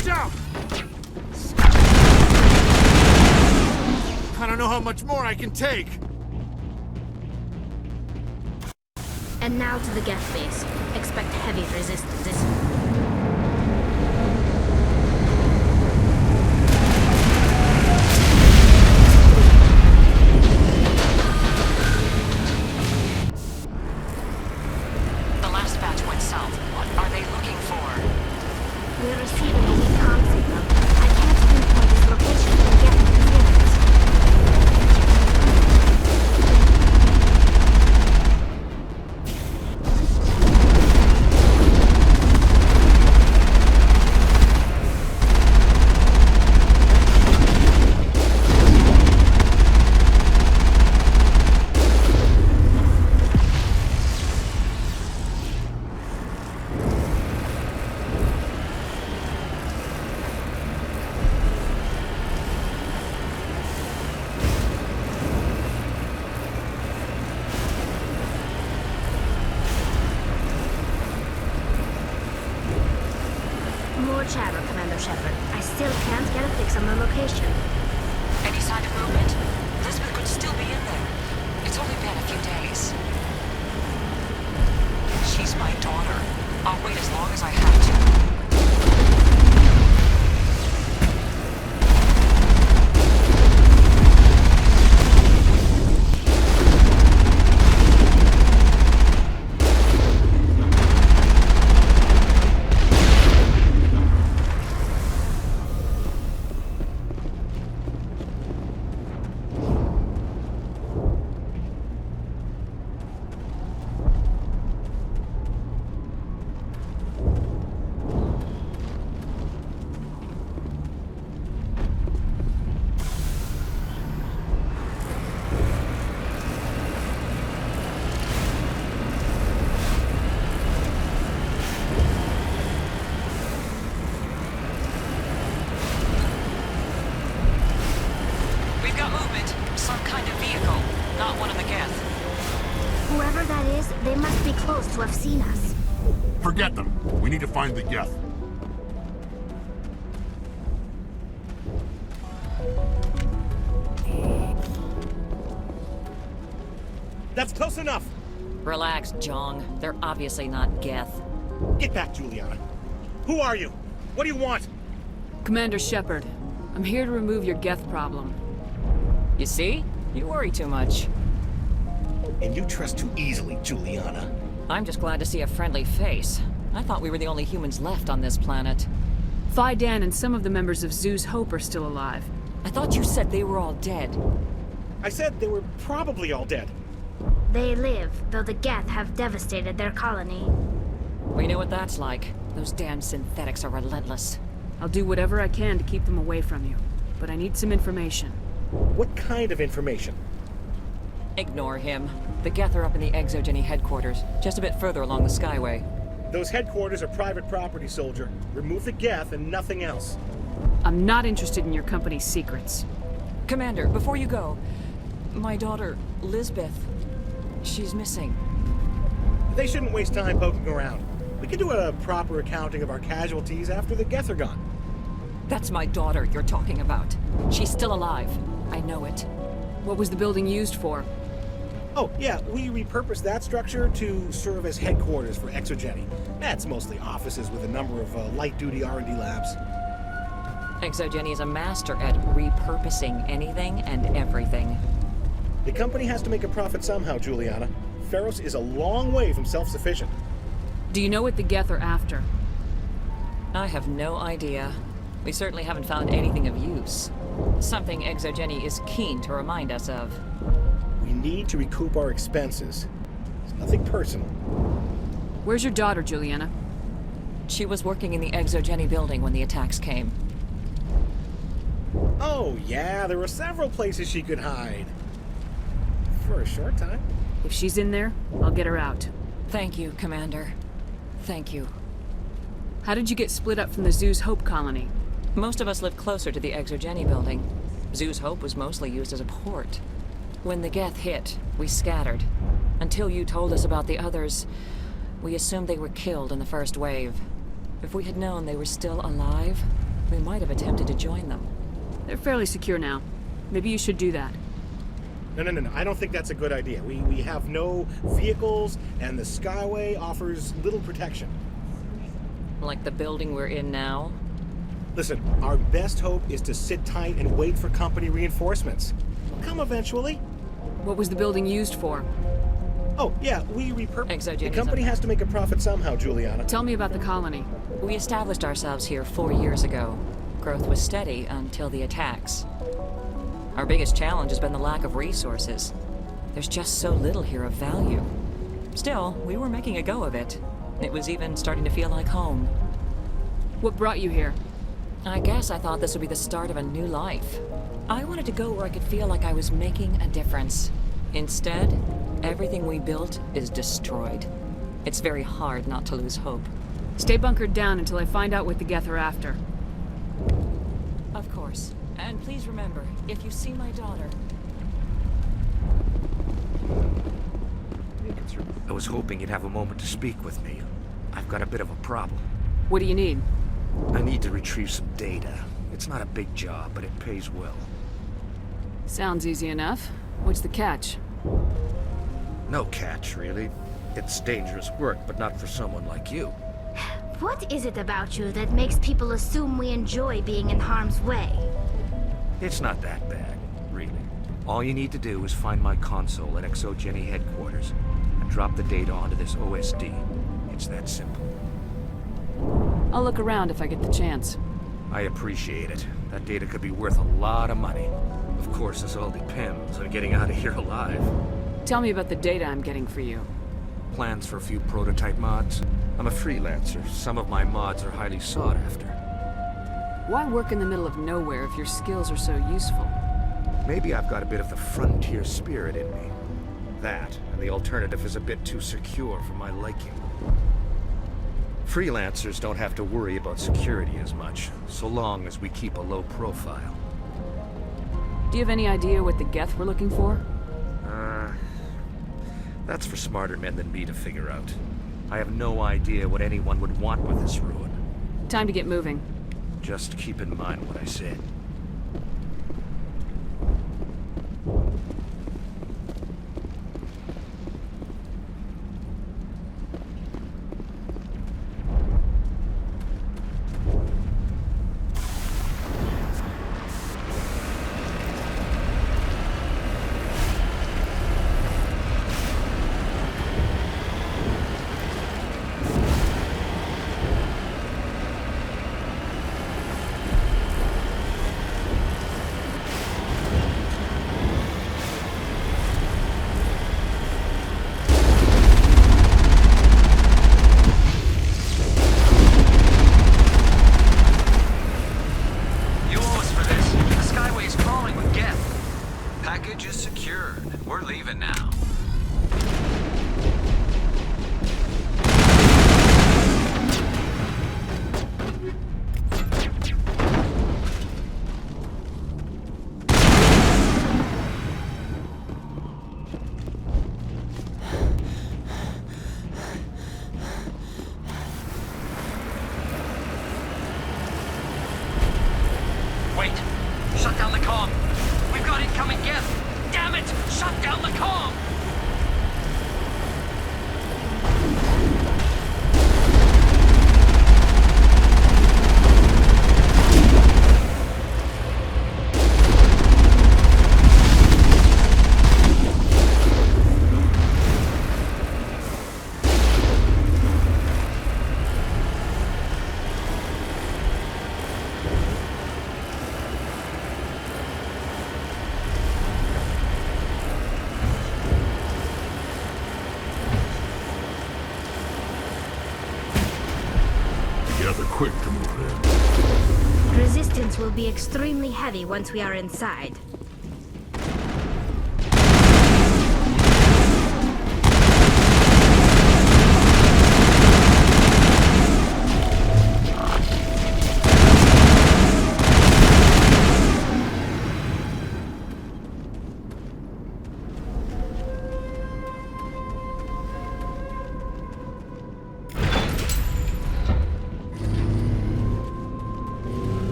Watch out! I don't know how much more I can take. And now to the Geth base. Expect heavy resistance. The last batch went south. What are they looking for? We're receiving a weak comm signal. I can't pinpoint its location from Geth interference. More chatter, Commander Shepard. I still can't get a fix on the location. Any sign of movement? Elizabeth could still be in there. It's only been a few days. She's my daughter. I'll wait as long as I have to. Whoever that is, they must be close to have seen us. Forget them. We need to find the Geth. That's close enough! Relax, Jong. They're obviously not Geth. Get back, Juliana. Who are you? What do you want? Commander Shepard, I'm here to remove your Geth problem. You see? You worry too much. And you trust too easily, Juliana. I'm just glad to see a friendly face. I thought we were the only humans left on this planet. Phi Dan and some of the members of Zoo's Hope are still alive. I thought you said they were all dead. I said they were probably all dead. They live, though the Geth have devastated their colony. We know what that's like. Those damn synthetics are relentless. I'll do whatever I can to keep them away from you, but I need some information. What kind of information? Ignore him. The Geth are up in the Exogeny headquarters, just a bit further along the Skyway. Those headquarters are private property, soldier. Remove the Geth and nothing else. I'm not interested in your company's secrets. Commander, before you go, my daughter, Lisbeth, she's missing. They shouldn't waste time poking around. We can do a proper accounting of our casualties after the Geth are gone. That's my daughter you're talking about. She's still alive. I know it. What was the building used for? Oh, yeah, we repurposed that structure to serve as headquarters for Exogeny. That's mostly offices with a number of light-duty R&D labs. Exogeny is a master at repurposing anything and everything. The company has to make a profit somehow, Juliana. Feros is a long way from self-sufficient. Do you know what the Geth are after? I have no idea. We certainly haven't found anything of use. Something Exogeny is keen to remind us of. We need to recoup our expenses. It's nothing personal. Where's your daughter, Juliana? She was working in the Exogeny building when the attacks came. Oh, yeah, there were several places she could hide. For a short time. If she's in there, I'll get her out. Thank you, Commander. Thank you. How did you get split up from the Zoo's Hope colony? Most of us lived closer to the Exogeny building. Zoo's Hope was mostly used as a port. When the Geth hit, we scattered. Until you told us about the others, we assumed they were killed in the first wave. If we had known they were still alive, We might have attempted to join them. They're fairly secure now. Maybe you should do that. No. I don't think that's a good idea. We have no vehicles, and the Skyway offers little protection. Like the building we're in now? Listen, our best hope is to sit tight and wait for company reinforcements. They'll come eventually. What was the building used for? Oh, yeah, we repurposed. Exogenism. The company has to make a profit somehow, Juliana. Tell me about the colony. We established ourselves here 4 years ago. Growth was steady until the attacks. Our biggest challenge has been the lack of resources. There's just so little here of value. Still, we were making a go of it. It was even starting to feel like home. What brought you here? I guess I thought this would be the start of a new life. I wanted to go where I could feel like I was making a difference. Instead, everything we built is destroyed. It's very hard not to lose hope. Stay bunkered down until I find out what the Geth are after. Of course. And please remember, if you see my daughter... I was hoping you'd have a moment to speak with me. I've got a bit of a problem. What do you need? I need to retrieve some data. It's not a big job, but it pays well. Sounds easy enough. What's the catch? No catch, really. It's dangerous work, but not for someone like you. What is it about you that makes people assume we enjoy being in harm's way? It's not that bad, really. All you need to do is find my console at Exogeny headquarters and drop the data onto this OSD. It's that simple. I'll look around if I get the chance. I appreciate it. That data could be worth a lot of money. Of course, this all depends on getting out of here alive. Tell me about the data I'm getting for you. Plans for a few prototype mods. I'm a freelancer. Some of my mods are highly sought after. Why work in the middle of nowhere if your skills are so useful? Maybe I've got a bit of the frontier spirit in me. That, and the alternative is a bit too secure for my liking. Freelancers don't have to worry about security as much, so long as we keep a low profile. Do you have any idea what the Geth were looking for? That's for smarter men than me to figure out. I have no idea what anyone would want with this ruin. Time to get moving. Just keep in mind what I said. Wait! Shut down the comm! We've got incoming Geth! Damn it! Shut down the comm! Gather quick to move in. Resistance will be extremely heavy once we are inside.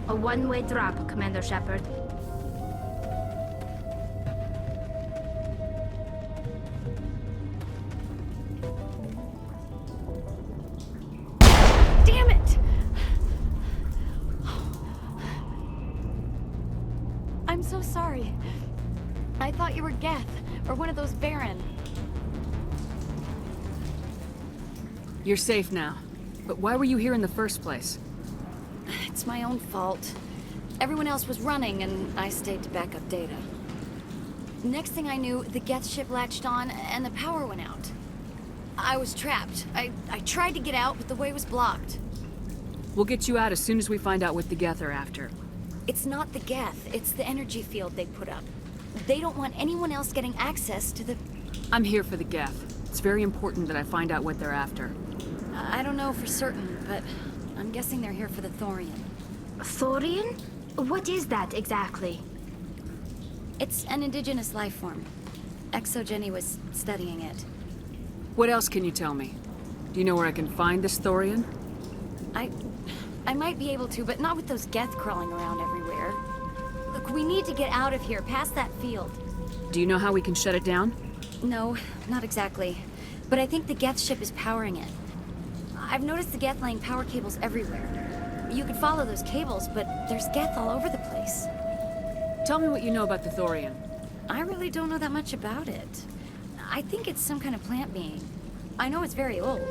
A one-way drop, Commander Shepard. Damn it! I'm so sorry. I thought you were Geth, or one of those Baron. You're safe now. But why were you here in the first place? It's my own fault. Everyone else was running, and I stayed to back up data. Next thing I knew, the Geth ship latched on, and the power went out. I was trapped. I tried to get out, but the way was blocked. We'll get you out as soon as we find out what the Geth are after. It's not the Geth, it's the energy field they put up. They don't want anyone else getting access to the... I'm here for the Geth. It's very important that I find out what they're after. I don't know for certain, but I'm guessing they're here for the Thorian. Thorian? What is that exactly? It's an indigenous life form. ExoGenny was studying it. What else can you tell me? Do you know where I can find this Thorian? I might be able to, but not with those Geth crawling around everywhere. Look, we need to get out of here, past that field. Do you know how we can shut it down? No, not exactly. But I think the Geth ship is powering it. I've noticed the Geth laying power cables everywhere. You could follow those cables, but there's Geth all over the place. Tell me what you know about the Thorian. I really don't know that much about it. I think it's some kind of plant being. I know it's very old.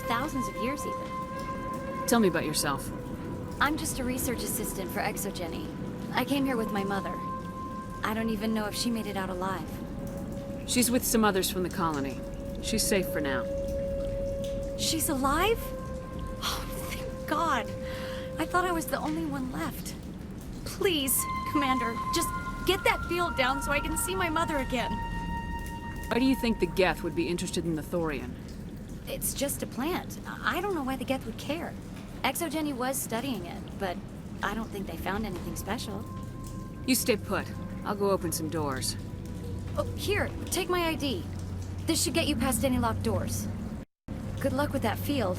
Thousands of years, even. Tell me about yourself. I'm just a research assistant for ExoGenny. I came here with my mother. I don't even know if she made it out alive. She's with some others from the colony. She's safe for now. She's alive? Oh, thank God. I thought I was the only one left. Please, Commander, just get that field down so I can see my mother again. Why do you think the Geth would be interested in the Thorian? It's just a plant. I don't know why the Geth would care. ExoGenny was studying it, but I don't think they found anything special. You stay put. I'll go open some doors. Oh, here, take my ID. This should get you past any locked doors. Good luck with that field.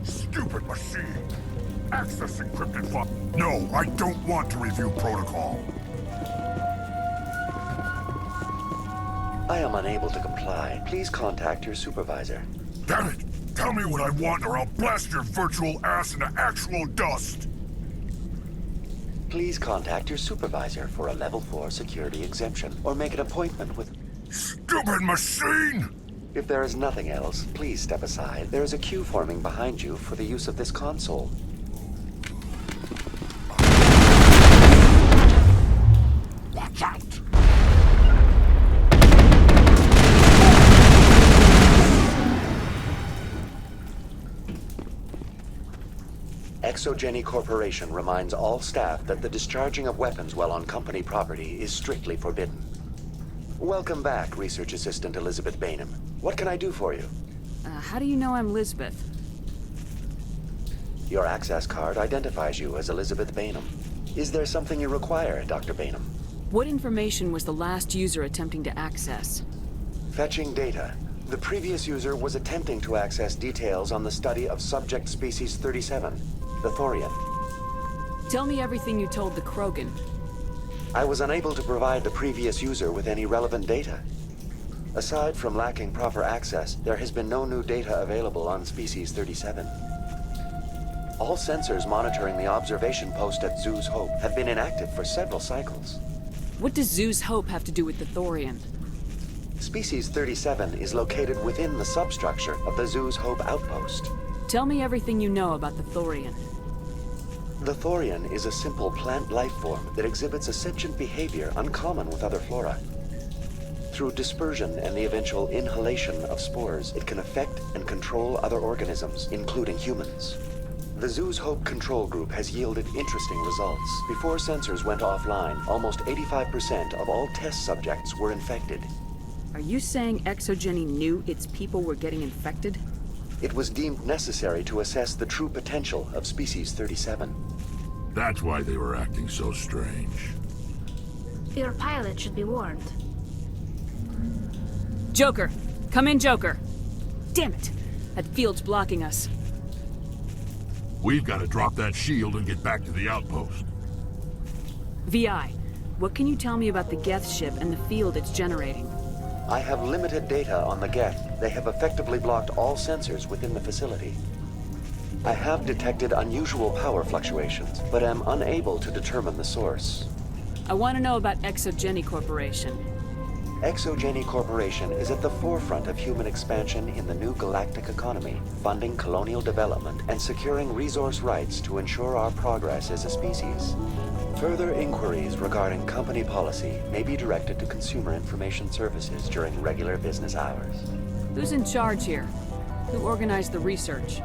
Stupid machine! Access encrypted file. No, I don't want to review protocol. I am unable to comply. Please contact your supervisor. Damn it! Tell me what I want or I'll blast your virtual ass into actual dust! Please contact your supervisor for a level 4 security exemption, or make an appointment with... Stupid machine! If there is nothing else, please step aside. There is a queue forming behind you for the use of this console. Watch out! ExoGenny Corporation reminds all staff that the discharging of weapons while on company property is strictly forbidden. Welcome back, Research Assistant Elizabeth Bainham. What can I do for you? How do you know I'm Lisbeth? Your access card identifies you as Elizabeth Bainham. Is there something you require, Dr. Bainham? What information was the last user attempting to access? Fetching data. The previous user was attempting to access details on the study of subject species 37, the Thorian. Tell me everything you told the Krogan. I was unable to provide the previous user with any relevant data. Aside from lacking proper access, there has been no new data available on species 37. All sensors monitoring the observation post at Zoo's Hope have been inactive for several cycles. What does Zoo's Hope have to do with the Thorian? Species 37 is located within the substructure of the Zoo's Hope outpost. Tell me everything you know about the Thorian. The Thorian is a simple plant life form that exhibits a sentient behavior uncommon with other flora. Through dispersion and the eventual inhalation of spores, it can affect and control other organisms, including humans. The zoo's Hope Control Group has yielded interesting results. Before sensors went offline, almost 85% of all test subjects were infected. Are you saying ExoGeni knew its people were getting infected? It was deemed necessary to assess the true potential of Species 37. That's why they were acting so strange. Your pilot should be warned. Joker! Come in, Joker! Damn it! That field's blocking us. We've got to drop that shield and get back to the outpost. VI, what can you tell me about the Geth ship and the field it's generating? I have limited data on the Geth. They have effectively blocked all sensors within the facility. I have detected unusual power fluctuations, but am unable to determine the source. I want to know about ExoGeni Corporation. ExoGeni Corporation is at the forefront of human expansion in the new galactic economy, funding colonial development and securing resource rights to ensure our progress as a species. Further inquiries regarding company policy may be directed to Consumer Information Services during regular business hours. Who's in charge here? Who organized the research?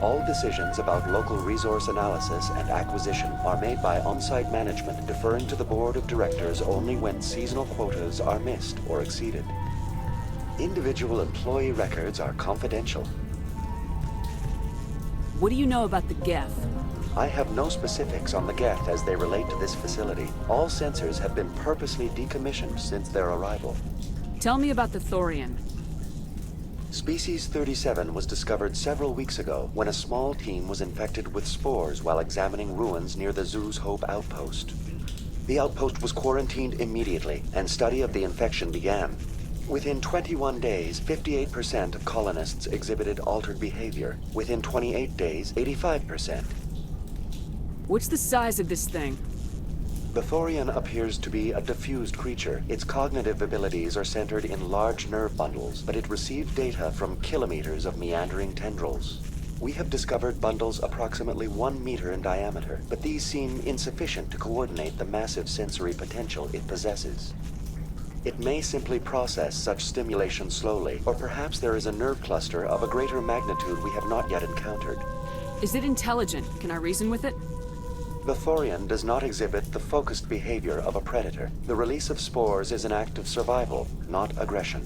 All decisions about local resource analysis and acquisition are made by on-site management, deferring to the board of directors only when seasonal quotas are missed or exceeded. Individual employee records are confidential. What do you know about the Geth? I have no specifics on the Geth as they relate to this facility. All sensors have been purposely decommissioned since their arrival. Tell me about the Thorian. Species 37 was discovered several weeks ago when a small team was infected with spores while examining ruins near the zoo's Hope outpost. The outpost was quarantined immediately, and study of the infection began. Within 21 days, 58% of colonists exhibited altered behavior. Within 28 days, 85%. What's the size of this thing? The Thorian appears to be a diffused creature. Its cognitive abilities are centered in large nerve bundles, but it receives data from kilometers of meandering tendrils. We have discovered bundles approximately 1 meter in diameter, but these seem insufficient to coordinate the massive sensory potential it possesses. It may simply process such stimulation slowly, or perhaps there is a nerve cluster of a greater magnitude we have not yet encountered. Is it intelligent? Can I reason with it? The Thorian does not exhibit the focused behavior of a predator. The release of spores is an act of survival, not aggression.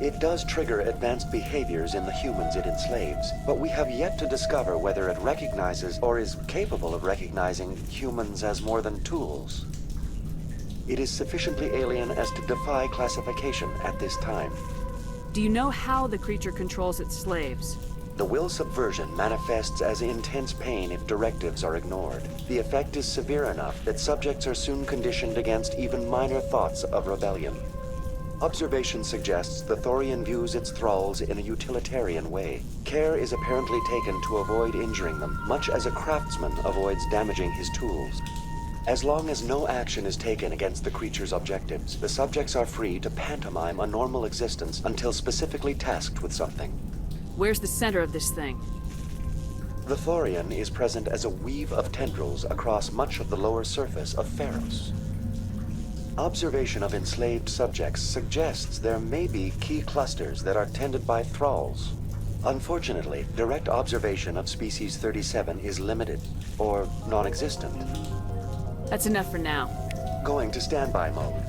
It does trigger advanced behaviors in the humans it enslaves, but we have yet to discover whether it recognizes or is capable of recognizing humans as more than tools. It is sufficiently alien as to defy classification at this time. Do you know how the creature controls its slaves? The will subversion manifests as intense pain if directives are ignored. The effect is severe enough that subjects are soon conditioned against even minor thoughts of rebellion. Observation suggests the Thorian views its thralls in a utilitarian way. Care is apparently taken to avoid injuring them, much as a craftsman avoids damaging his tools. As long as no action is taken against the creature's objectives, the subjects are free to pantomime a normal existence until specifically tasked with something. Where's the center of this thing? The Thorian is present as a weave of tendrils across much of the lower surface of Feros. Observation of enslaved subjects suggests there may be key clusters that are tended by thralls. Unfortunately, direct observation of Species 37 is limited, or non-existent. That's enough for now. Going to standby mode.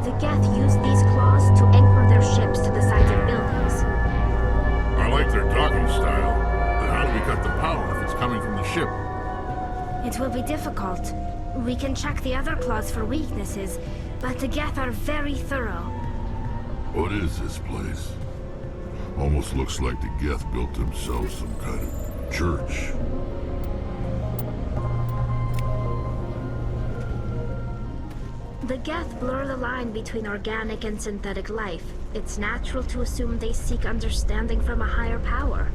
The Geth use these claws to anchor their ships to the sides of buildings. I like their docking style, but how do we cut the power if it's coming from the ship? It will be difficult. We can check the other claws for weaknesses, but the Geth are very thorough. What is this place? Almost looks like the Geth built themselves some kind of church. The Geth blur the line between organic and synthetic life. It's natural to assume they seek understanding from a higher power.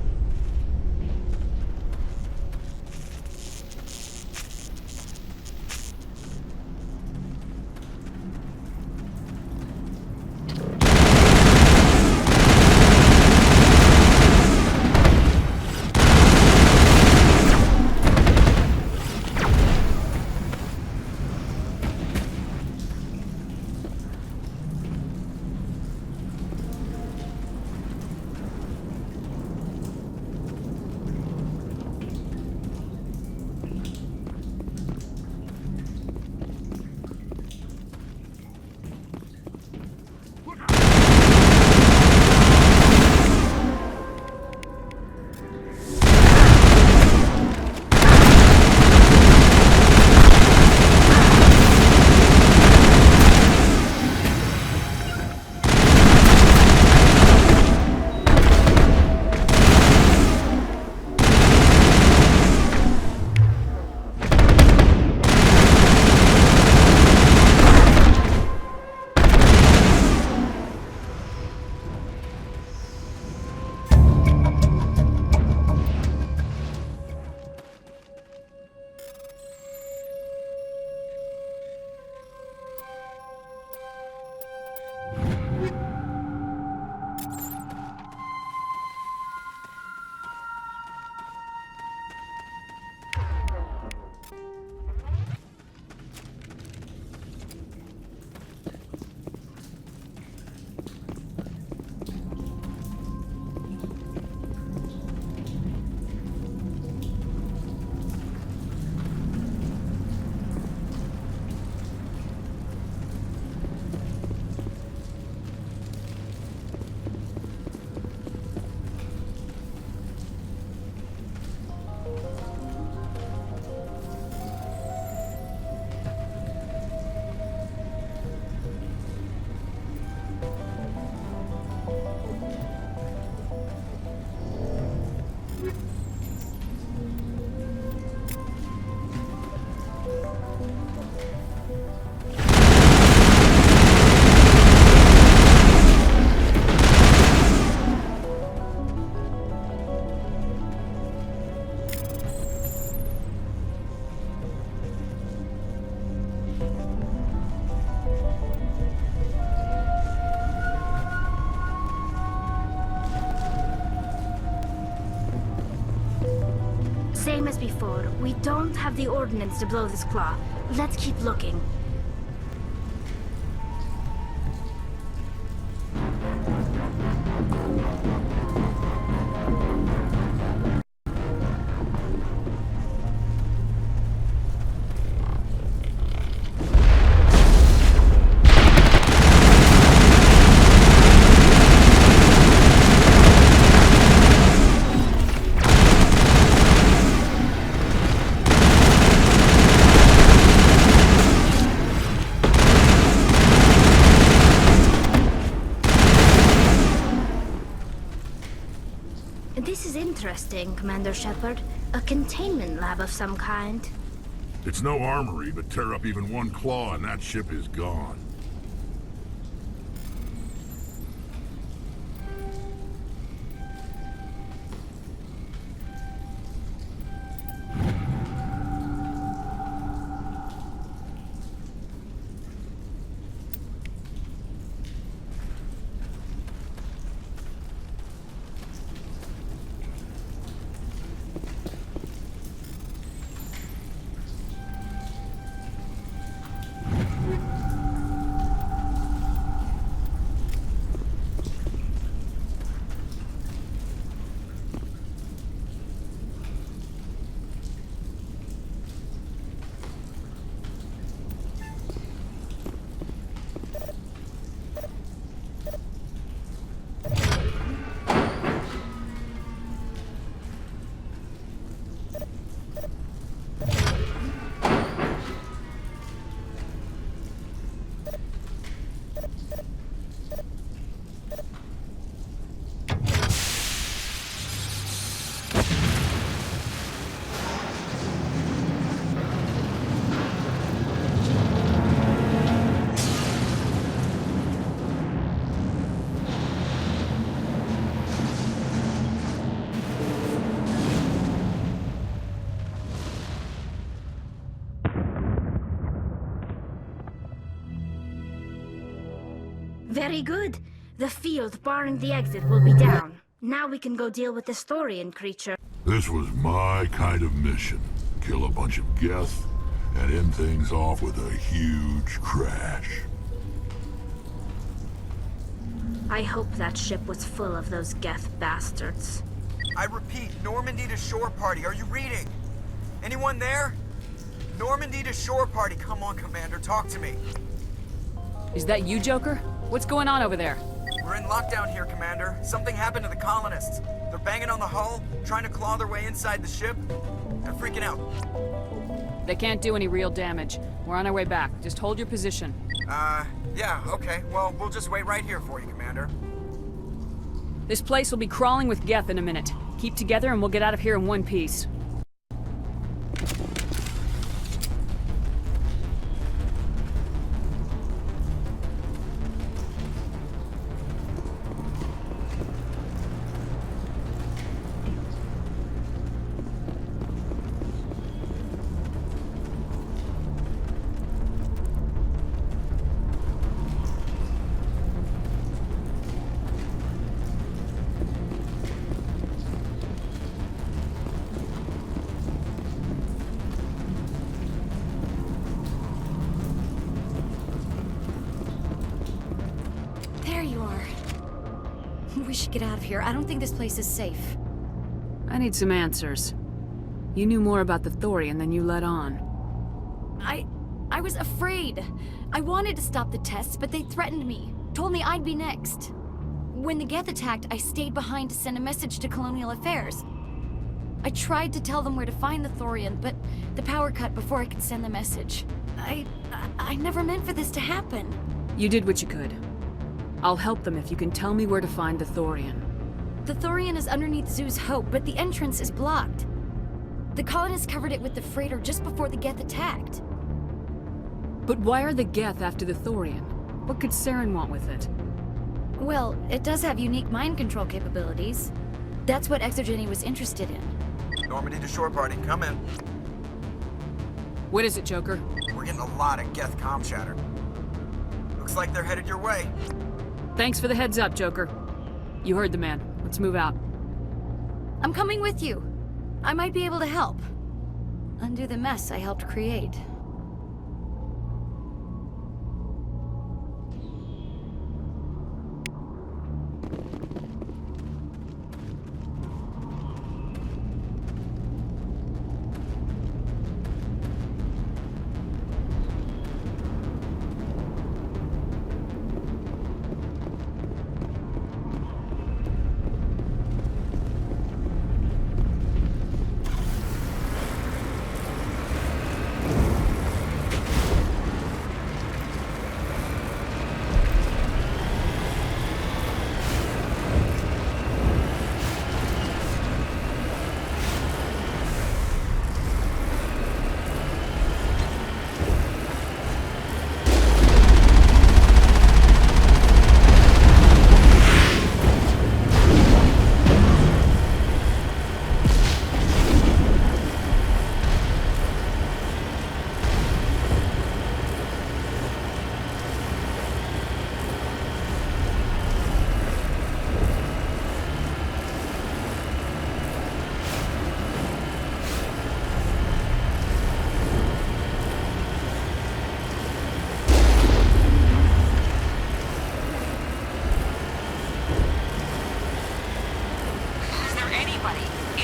Same as before, we don't have the ordnance to blow this claw. Let's keep looking. This is interesting, Commander Shepard. A containment lab of some kind. It's no armory, but tear up even one claw and that ship is gone. Very good. The field barring the exit will be down. Now we can go deal with this Thorian creature. This was my kind of mission. Kill a bunch of Geth and end things off with a huge crash. I hope that ship was full of those Geth bastards. I repeat, Normandy to shore party. Are you reading? Anyone there? Normandy to shore party. Come on, Commander, talk to me. Is that you, Joker? What's going on over there? We're in lockdown here, Commander. Something happened to the colonists. They're banging on the hull, trying to claw their way inside the ship. They're freaking out. They can't do any real damage. We're on our way back. Just hold your position. Yeah, okay. Well, we'll just wait right here for you, Commander. This place will be crawling with Geth in a minute. Keep together and we'll get out of here in one piece. We should get out of here. I don't think this place is safe. I need some answers. You knew more about the Thorian than you let on. I was afraid. I wanted to stop the tests, but they threatened me. Told me I'd be next. When the Geth attacked, I stayed behind to send a message to Colonial Affairs. I tried to tell them where to find the Thorian, but the power cut before I could send the message. I never meant for this to happen. You did what you could. I'll help them if you can tell me where to find the Thorian. The Thorian is underneath Zoo's Hope, but the entrance is blocked. The colonists covered it with the freighter just before the Geth attacked. But why are the Geth after the Thorian? What could Saren want with it? Well, it does have unique mind control capabilities. That's what Exogeny was interested in. Normandy to shore party, come in. What is it, Joker? We're getting a lot of Geth comm chatter. Looks like they're headed your way. Thanks for the heads up, Joker. You heard the man. Let's move out. I'm coming with you. I might be able to help. Undo the mess I helped create.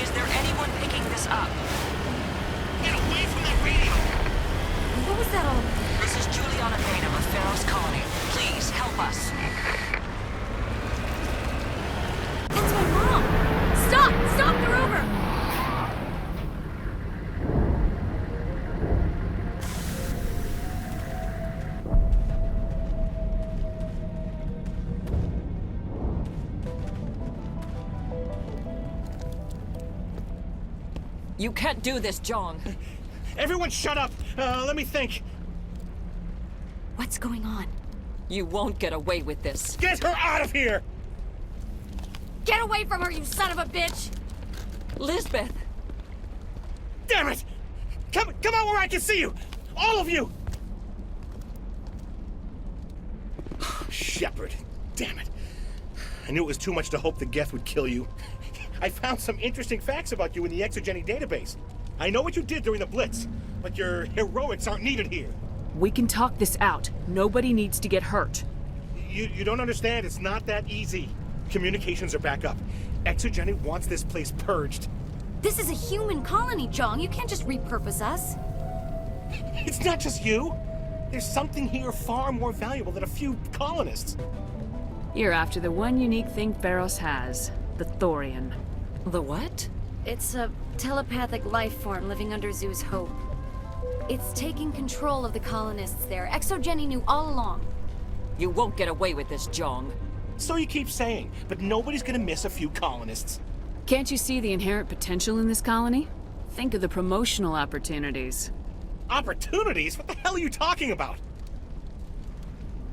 Is there anyone picking this up? Get away from that radio! What was that all about? This is Juliana Bainham of Feros Colony. Please, help us. It's my mom! Stop! Stop! They're over! You can't do this, John. Everyone shut up! Let me think. What's going on? You won't get away with this. Get her out of here! Get away from her, you son of a bitch! Lisbeth! Damn it! Come out where I can see you! All of you! Shepard. Damn it. I knew it was too much to hope the Geth would kill you. I found some interesting facts about you in the Exogeny database. I know what you did during the Blitz, but your heroics aren't needed here. We can talk this out. Nobody needs to get hurt. You don't understand. It's not that easy. Communications are back up. Exogeny wants this place purged. This is a human colony, Jong. You can't just repurpose us. It's not just you. There's something here far more valuable than a few colonists. You're after the one unique thing Feros has, the Thorian. The what? It's a telepathic life form living under Zoo's hope. It's taking control of the colonists there. Exogeny knew all along. You won't get away with this, Jong. So you keep saying, but nobody's gonna miss a few colonists. Can't you see the inherent potential in this colony? Think of the promotional opportunities. Opportunities? What the hell are you talking about?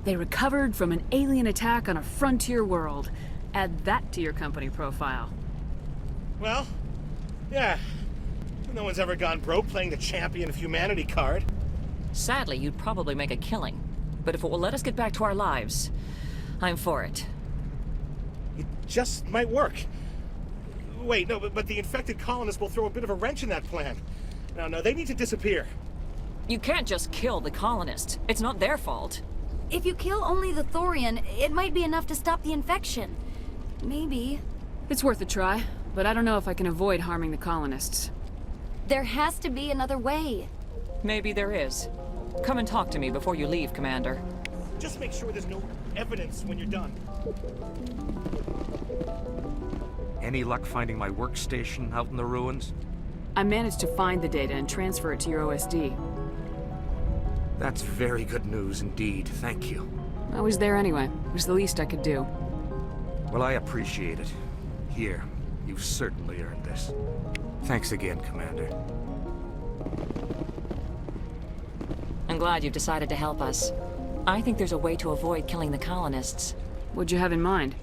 They recovered from an alien attack on a frontier world. Add that to your company profile. Well, yeah. No one's ever gone broke playing the champion of humanity card. Sadly, you'd probably make a killing. But if it will let us get back to our lives, I'm for it. It just might work. Wait, no, but the infected colonists will throw a bit of a wrench in that plan. No, they need to disappear. You can't just kill the colonists. It's not their fault. If you kill only the Thorian, it might be enough to stop the infection. Maybe. It's worth a try, but I don't know if I can avoid harming the colonists. There has to be another way. Maybe there is. Come and talk to me before you leave, Commander. Just make sure there's no evidence when you're done. Any luck finding my workstation out in the ruins? I managed to find the data and transfer it to your OSD. That's very good news indeed. Thank you. I was there anyway. It was the least I could do. Well, I appreciate it. Here, you've certainly earned this. Thanks again, Commander. I'm glad you've decided to help us. I think there's a way to avoid killing the colonists. What'd you have in mind?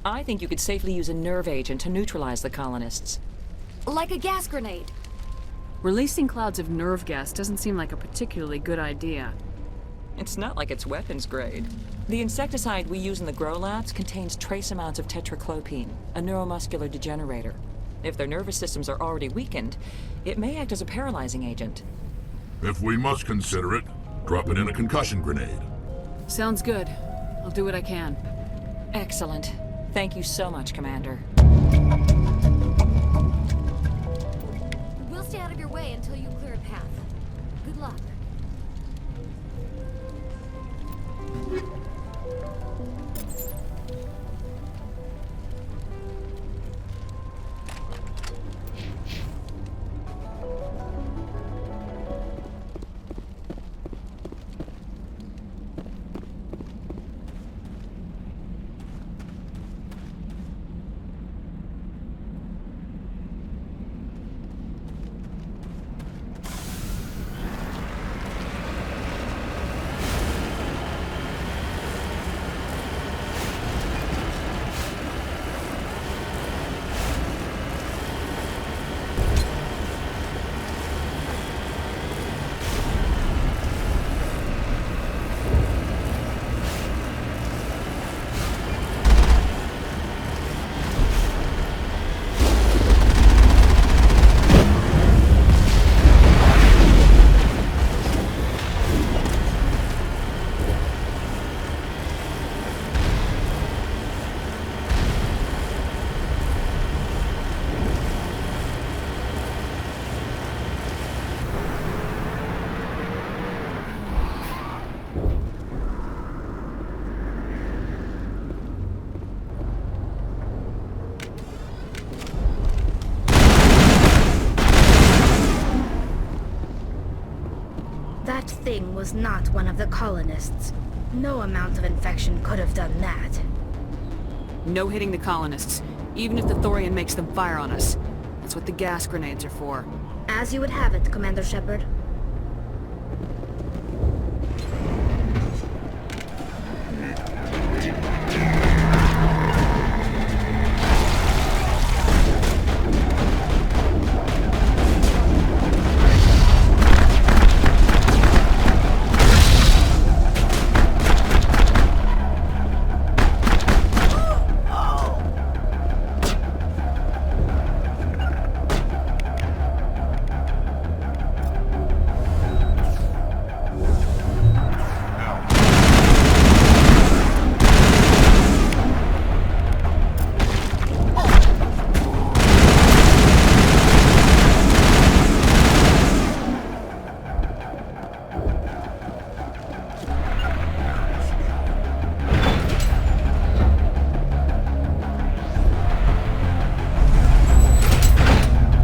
I think you could safely use a nerve agent to neutralize the colonists. Like a gas grenade. Releasing clouds of nerve gas doesn't seem like a particularly good idea. It's not like it's weapons grade. The insecticide we use in the grow labs contains trace amounts of tetraclopine, a neuromuscular degenerator. If their nervous systems are already weakened, it may act as a paralyzing agent. If we must consider it, drop it in a concussion grenade. Sounds good. I'll do what I can. Excellent. Thank you so much, Commander. We'll stay out of your way until you clear a path. Good luck. That thing was not one of the colonists. No amount of infection could have done that. No hitting the colonists, even if the Thorian makes them fire on us. That's what the gas grenades are for. As you would have it, Commander Shepard.